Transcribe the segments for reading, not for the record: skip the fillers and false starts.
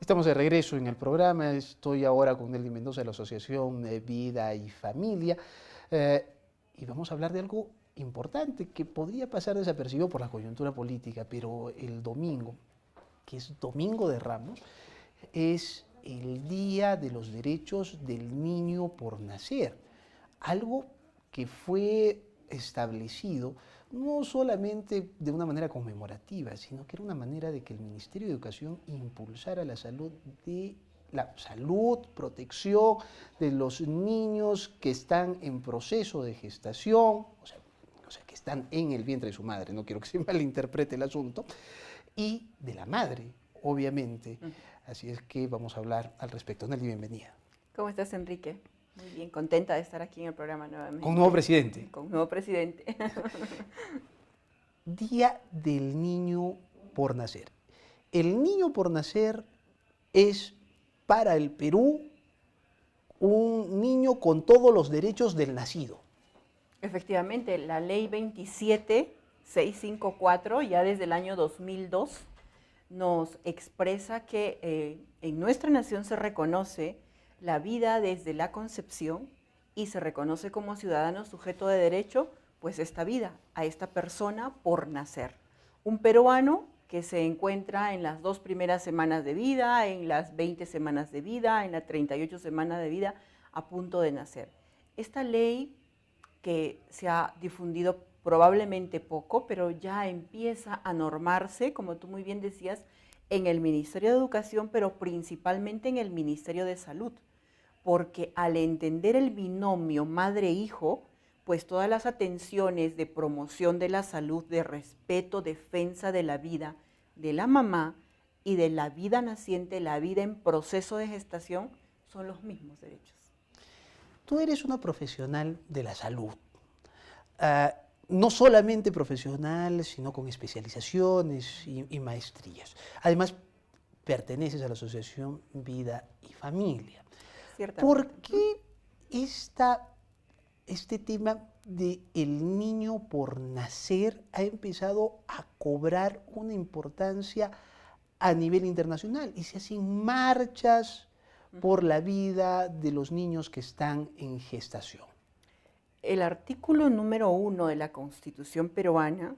Estamos de regreso en el programa. Estoy ahora con Nelly Mendoza de la Asociación Vida y Familia y vamos a hablar de algo importante que podría pasar desapercibido por la coyuntura política, pero el domingo, que es Domingo de Ramos, es el Día de los Derechos del Niño por Nacer, algo que fue establecido no solamente de una manera conmemorativa, sino que era una manera de que el Ministerio de Educación impulsara la salud, protección de los niños que están en proceso de gestación, o sea, que están en el vientre de su madre, no quiero que se malinterprete el asunto, y de la madre, obviamente. Así es que vamos a hablar al respecto. Nelly, bienvenida. ¿Cómo estás, Enrique? Muy bien, contenta de estar aquí en el programa nuevamente. Con nuevo presidente. Con nuevo presidente. Día del Niño por Nacer. El niño por nacer es para el Perú un niño con todos los derechos del nacido. Efectivamente, la ley 27654, ya desde el año 2002, nos expresa que en nuestra nación se reconoce la vida desde la concepción y se reconoce como ciudadano sujeto de derecho, pues esta vida, a esta persona por nacer. Un peruano que se encuentra en las 2 primeras semanas de vida, en las 20 semanas de vida, en las 38 semanas de vida, a punto de nacer. Esta ley que se ha difundido probablemente poco, pero ya empieza a normarse, como tú muy bien decías, en el Ministerio de Educación, pero principalmente en el Ministerio de Salud, porque al entender el binomio madre-hijo, pues todas las atenciones de promoción de la salud, de respeto, defensa de la vida de la mamá y de la vida naciente, la vida en proceso de gestación, son los mismos derechos. Tú eres una profesional de la salud. No solamente profesional, sino con especializaciones y maestrías. Además, perteneces a la Asociación Vida y Familia. ¿Por qué este tema del niño por nacer ha empezado a cobrar una importancia a nivel internacional? Y se hacen marchas por la vida de los niños que están en gestación. El artículo número 1 de la Constitución peruana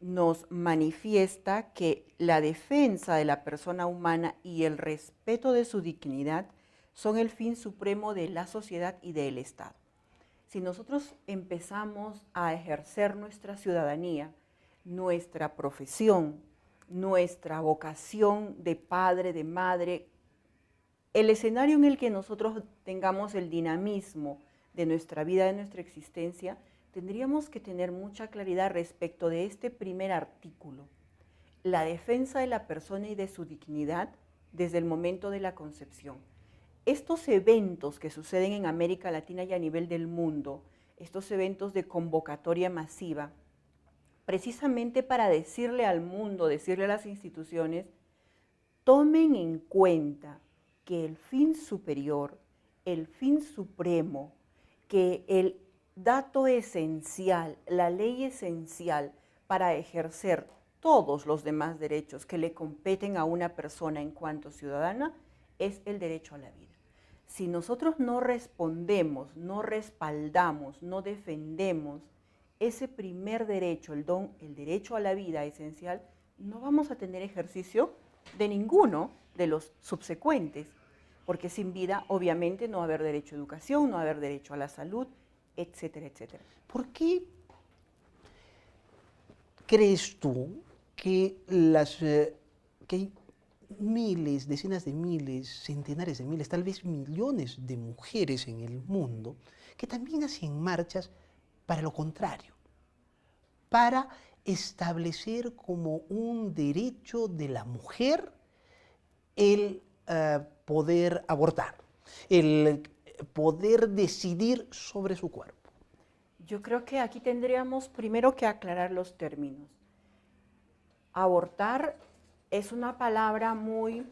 nos manifiesta que la defensa de la persona humana y el respeto de su dignidad son el fin supremo de la sociedad y del Estado. Si nosotros empezamos a ejercer nuestra ciudadanía, nuestra profesión, nuestra vocación de padre, de madre, el escenario en el que nosotros tengamos el dinamismo de nuestra vida, de nuestra existencia, tendríamos que tener mucha claridad respecto de este primer artículo, la defensa de la persona y de su dignidad desde el momento de la concepción. Estos eventos que suceden en América Latina y a nivel del mundo, estos eventos de convocatoria masiva, precisamente para decirle al mundo, decirle a las instituciones, tomen en cuenta que el fin superior, el fin supremo, que el dato esencial, la ley esencial para ejercer todos los demás derechos que le competen a una persona en cuanto ciudadana es el derecho a la vida. Si nosotros no respondemos, no respaldamos, no defendemos ese primer derecho, el derecho a la vida esencial, no vamos a tener ejercicio de ninguno de los subsecuentes, porque sin vida obviamente no va a haber derecho a educación, no va a haber derecho a la salud, etcétera, etcétera. ¿Por qué crees tú que hay miles, decenas de miles, centenares de miles, tal vez millones de mujeres en el mundo que también hacen marchas para lo contrario, para establecer como un derecho de la mujer el poder abortar, el poder decidir sobre su cuerpo? Yo creo que aquí tendríamos primero que aclarar los términos. Abortar es una palabra muy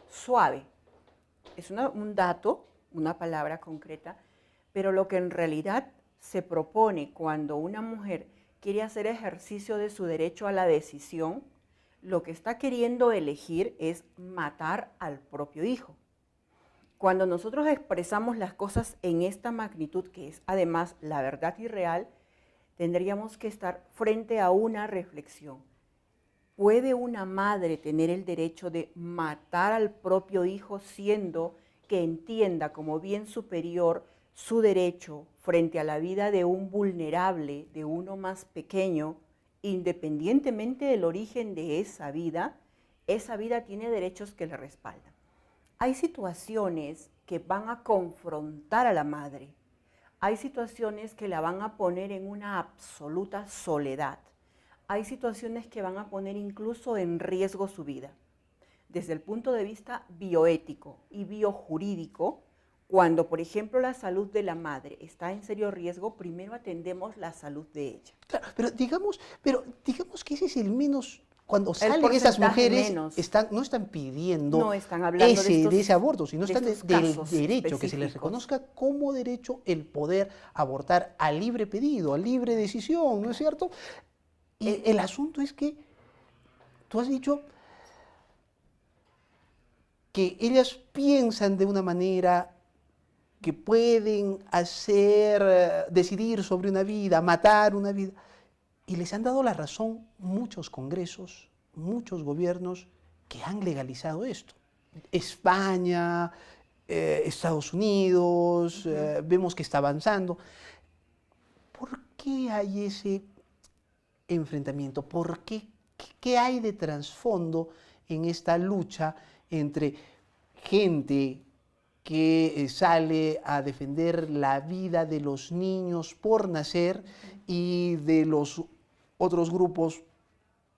suave, es un dato, una palabra concreta, pero lo que en realidad se propone cuando una mujer quiere hacer ejercicio de su derecho a la decisión, lo que está queriendo elegir es matar al propio hijo. Cuando nosotros expresamos las cosas en esta magnitud, que es además la verdad irreal, tendríamos que estar frente a una reflexión. ¿Puede una madre tener el derecho de matar al propio hijo siendo que entienda como bien superior su derecho frente a la vida de un vulnerable, de uno más pequeño, independientemente del origen de esa vida tiene derechos que le respaldan? Hay situaciones que van a confrontar a la madre, hay situaciones que la van a poner en una absoluta soledad, hay situaciones que van a poner incluso en riesgo su vida. Desde el punto de vista bioético y biojurídico, cuando, por ejemplo, la salud de la madre está en serio riesgo, primero atendemos la salud de ella. Claro, pero digamos que ese es el menos, cuando salen esas porcentaje mujeres, menos. no están pidiendo No están hablando de ese aborto, sino de están estos del casos derecho, que se les específicos. reconozca como derecho el poder abortar a libre pedido, a libre decisión, ¿no es cierto? Y el asunto es que tú has dicho que ellas piensan de una manera que pueden decidir sobre una vida, matar una vida. Y les han dado la razón muchos congresos, muchos gobiernos que han legalizado esto. España, Estados Unidos, vemos que está avanzando. ¿Por qué hay ese enfrentamiento? ¿Por qué? ¿Qué hay de trasfondo en esta lucha entre gente que sale a defender la vida de los niños por nacer y de los otros grupos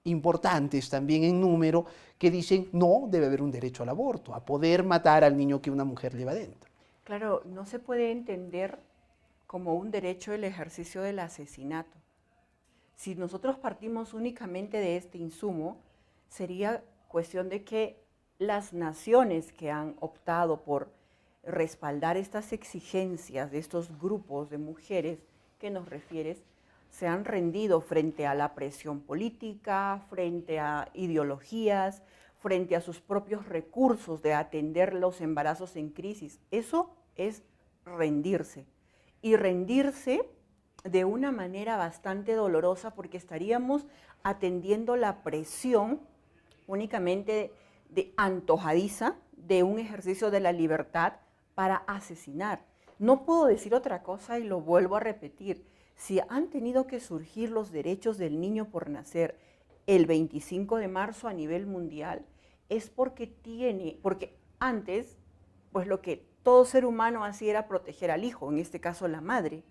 importantes también en número que dicen no, debe haber un derecho al aborto, a poder matar al niño que una mujer lleva dentro? Claro, no se puede entender como un derecho el ejercicio del asesinato. Si nosotros partimos únicamente de este insumo, sería cuestión de que las naciones que han optado por respaldar estas exigencias de estos grupos de mujeres que nos refieres, se han rendido frente a la presión política, frente a ideologías, frente a sus propios recursos de atender los embarazos en crisis. Eso es rendirse. Y rendirse de una manera bastante dolorosa, porque estaríamos atendiendo la presión únicamente de antojadiza de un ejercicio de la libertad para asesinar. No puedo decir otra cosa y lo vuelvo a repetir. Si han tenido que surgir los derechos del niño por nacer el 25 de marzo a nivel mundial, es porque antes, pues lo que todo ser humano hacía era proteger al hijo, en este caso la madre.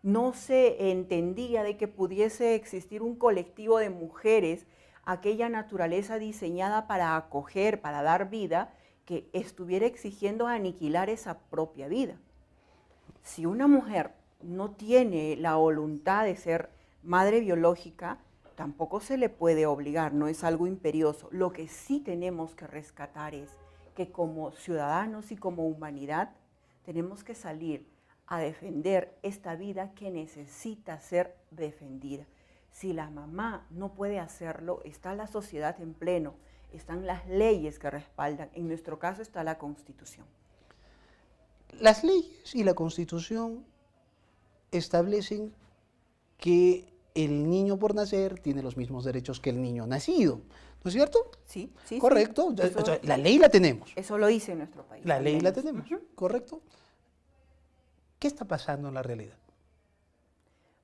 No se entendía de que pudiese existir un colectivo de mujeres, aquella naturaleza diseñada para acoger, para dar vida, que estuviera exigiendo aniquilar esa propia vida. Si una mujer no tiene la voluntad de ser madre biológica, tampoco se le puede obligar, no es algo imperioso. Lo que sí tenemos que rescatar es que como ciudadanos y como humanidad tenemos que salir a defender esta vida que necesita ser defendida. Si la mamá no puede hacerlo, está la sociedad en pleno, están las leyes que respaldan, en nuestro caso está la Constitución. Las leyes y la Constitución establecen que el niño por nacer tiene los mismos derechos que el niño nacido, ¿no es cierto? Sí, sí. Correcto. Sí. Eso, la ley la tenemos. Eso lo hice en nuestro país. La ley la tenemos, correcto. ¿Qué está pasando en la realidad?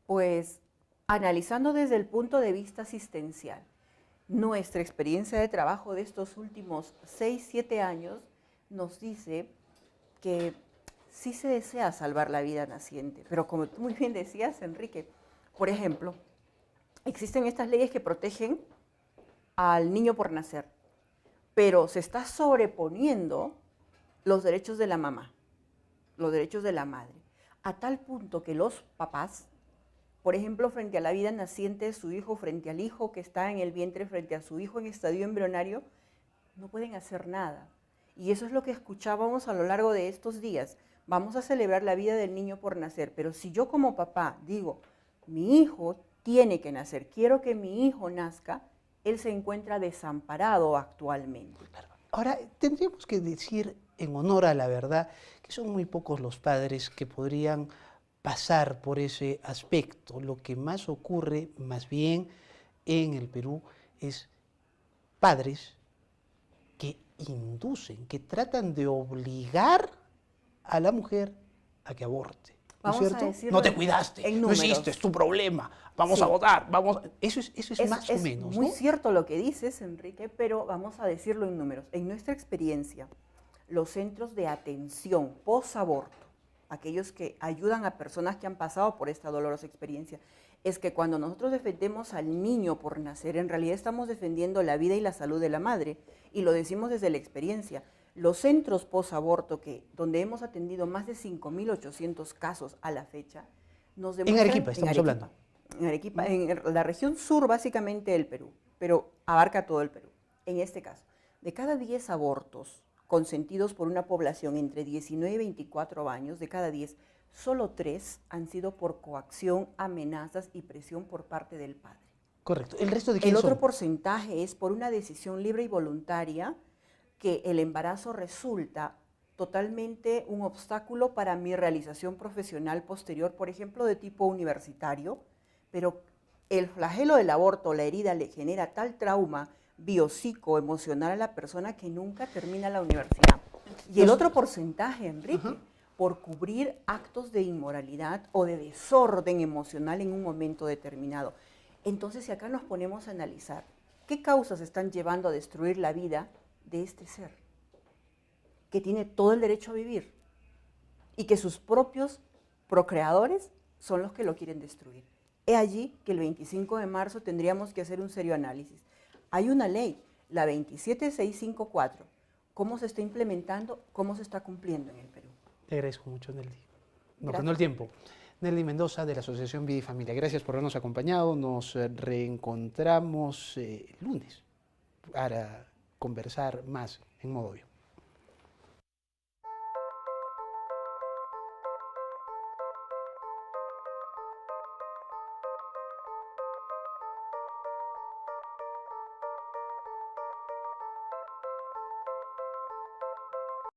Pues analizando desde el punto de vista asistencial, nuestra experiencia de trabajo de estos últimos 6, 7 años nos dice que sí se desea salvar la vida naciente, pero como tú muy bien decías, Enrique, por ejemplo, existen estas leyes que protegen al niño por nacer, pero se está sobreponiendo los derechos de la mamá, los derechos de la madre, a tal punto que los papás, por ejemplo, frente a la vida naciente de su hijo, frente al hijo que está en el vientre, frente a su hijo en estadio embrionario, no pueden hacer nada. Y eso es lo que escuchábamos a lo largo de estos días. Vamos a celebrar la vida del niño por nacer, pero si yo como papá digo, mi hijo tiene que nacer, quiero que mi hijo nazca, él se encuentra desamparado actualmente. Claro. Ahora, tendríamos que decir, en honor a la verdad, que son muy pocos los padres que podrían pasar por ese aspecto. Lo que más ocurre, más bien, en el Perú es padres que inducen, que tratan de obligar a la mujer a que aborte. ¿No es Vamos a cierto? decirlo No te en cuidaste, no números. hiciste, es tu problema, vamos Sí. a votar, vamos. Eso es más o menos, muy ¿no? cierto lo que dices, Enrique, pero vamos a decirlo en números. En nuestra experiencia, los centros de atención posaborto, aquellos que ayudan a personas que han pasado por esta dolorosa experiencia, es que cuando nosotros defendemos al niño por nacer, en realidad estamos defendiendo la vida y la salud de la madre, y lo decimos desde la experiencia. Los centros posaborto, donde hemos atendido más de 5.800 casos a la fecha, nos demuestran... En Arequipa estamos hablando. En Arequipa, en la región sur básicamente del Perú, pero abarca todo el Perú. En este caso, de cada 10 abortos consentidos por una población entre 19 y 24 años, de cada 10, solo 3 han sido por coacción, amenazas y presión por parte del padre. Correcto. ¿El resto de quién El otro son? porcentaje es por una decisión libre y voluntaria que el embarazo resulta totalmente un obstáculo para mi realización profesional posterior, por ejemplo, de tipo universitario, pero el flagelo del aborto, la herida, le genera tal trauma biopsicoemocional a la persona que nunca termina la universidad. Y el otro porcentaje, Enrique, por cubrir actos de inmoralidad o de desorden emocional en un momento determinado. Entonces, si acá nos ponemos a analizar, ¿qué causas están llevando a destruir la vida de este ser, que tiene todo el derecho a vivir y que sus propios procreadores son los que lo quieren destruir? He allí que el 25 de marzo tendríamos que hacer un serio análisis. Hay una ley, la 27654, ¿cómo se está implementando? ¿Cómo se está cumpliendo en el Perú? Te agradezco mucho, Nelly. Nos Gracias. ganó el tiempo. Nelly Mendoza, de la Asociación Vida y Familia. Gracias por habernos acompañado. Nos reencontramos lunes para conversar más en Modo Bio.